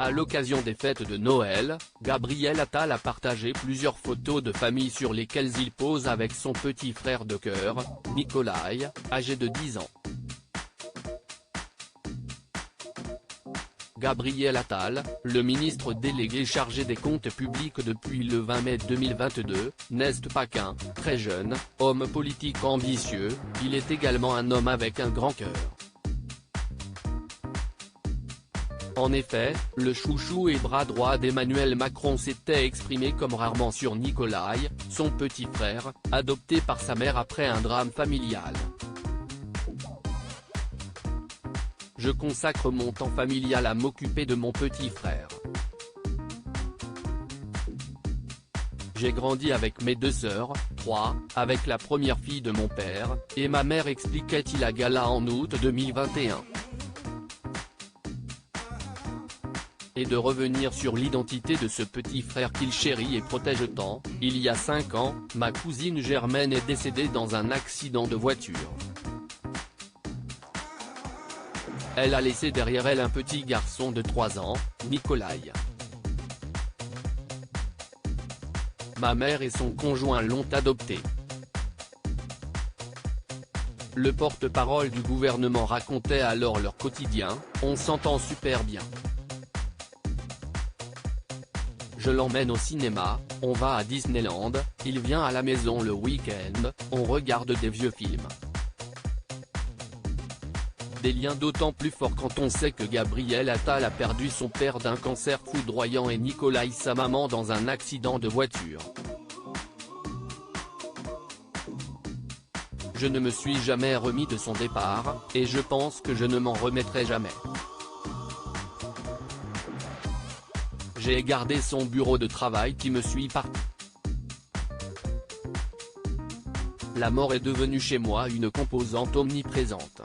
À l'occasion des fêtes de Noël, Gabriel Attal a partagé plusieurs photos de famille sur lesquelles il pose avec son petit frère de cœur, Nikolai, âgé de 10 ans. Gabriel Attal, le ministre délégué chargé des comptes publics depuis le 20 mai 2022, n'est pas qu'un très jeune homme politique ambitieux, il est également un homme avec un grand cœur. En effet, le chouchou et bras droit d'Emmanuel Macron s'était exprimé comme rarement sur Nikolai, son petit frère, adopté par sa mère après un drame familial. Je consacre mon temps familial à m'occuper de mon petit frère. J'ai grandi avec mes 2 sœurs, 3, avec la première fille de mon père, et ma mère, expliquait-il à Gala en août 2021. Et de revenir sur l'identité de ce petit frère qu'il chérit et protège tant, il y a 5 ans, ma cousine Germaine est décédée dans un accident de voiture. Elle a laissé derrière elle un petit garçon de 3 ans, Nikolai. Ma mère et son conjoint l'ont adopté. Le porte-parole du gouvernement racontait alors leur quotidien: on s'entend super bien. Je l'emmène au cinéma, on va à Disneyland, il vient à la maison le week-end, on regarde des vieux films. Des liens d'autant plus forts quand on sait que Gabriel Attal a perdu son père d'un cancer foudroyant et Nikolai sa maman dans un accident de voiture. Je ne me suis jamais remis de son départ, et je pense que je ne m'en remettrai jamais. J'ai gardé son bureau de travail qui me suit partout. La mort est devenue chez moi une composante omniprésente.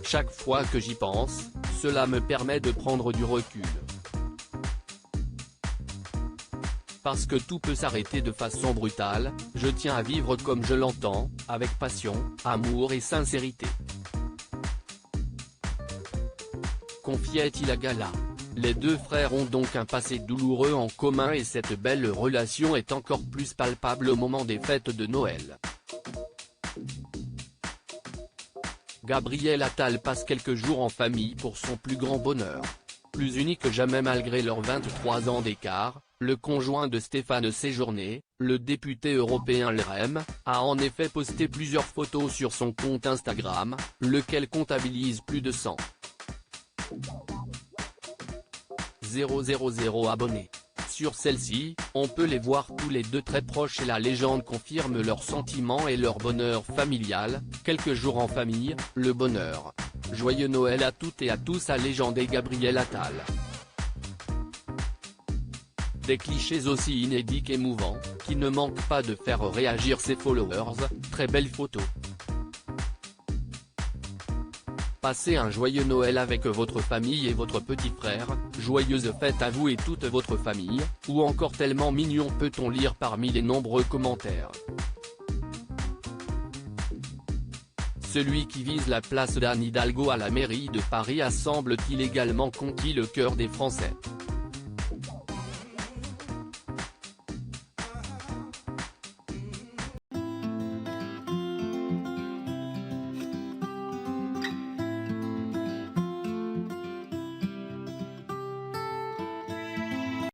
Chaque fois que j'y pense, cela me permet de prendre du recul. Parce que tout peut s'arrêter de façon brutale, je tiens à vivre comme je l'entends, avec passion, amour et sincérité. Confiait-il à Gala. Les 2 frères ont donc un passé douloureux en commun et cette belle relation est encore plus palpable au moment des fêtes de Noël. Gabriel Attal passe quelques jours en famille pour son plus grand bonheur. Plus unis que jamais malgré leurs 23 ans d'écart, le conjoint de Stéphane Séjourné, le député européen LREM, a en effet posté plusieurs photos sur son compte Instagram, lequel comptabilise plus de 100 000 abonnés. Sur celle-ci, on peut les voir tous les 2 très proches et la légende confirme leurs sentiments et leur bonheur familial. Quelques jours en famille, le bonheur. Joyeux Noël à toutes et à tous, a légendé Gabriel Attal. Des clichés aussi inédits qu'émouvants, qui ne manquent pas de faire réagir ses followers. Très belle photo. Passez un joyeux Noël avec votre famille et votre petit frère, joyeuses fêtes à vous et toute votre famille, ou encore tellement mignon, peut-on lire parmi les nombreux commentaires. Celui qui vise la place d'Anne Hidalgo à la mairie de Paris a semble-t-il également conquis le cœur des Français.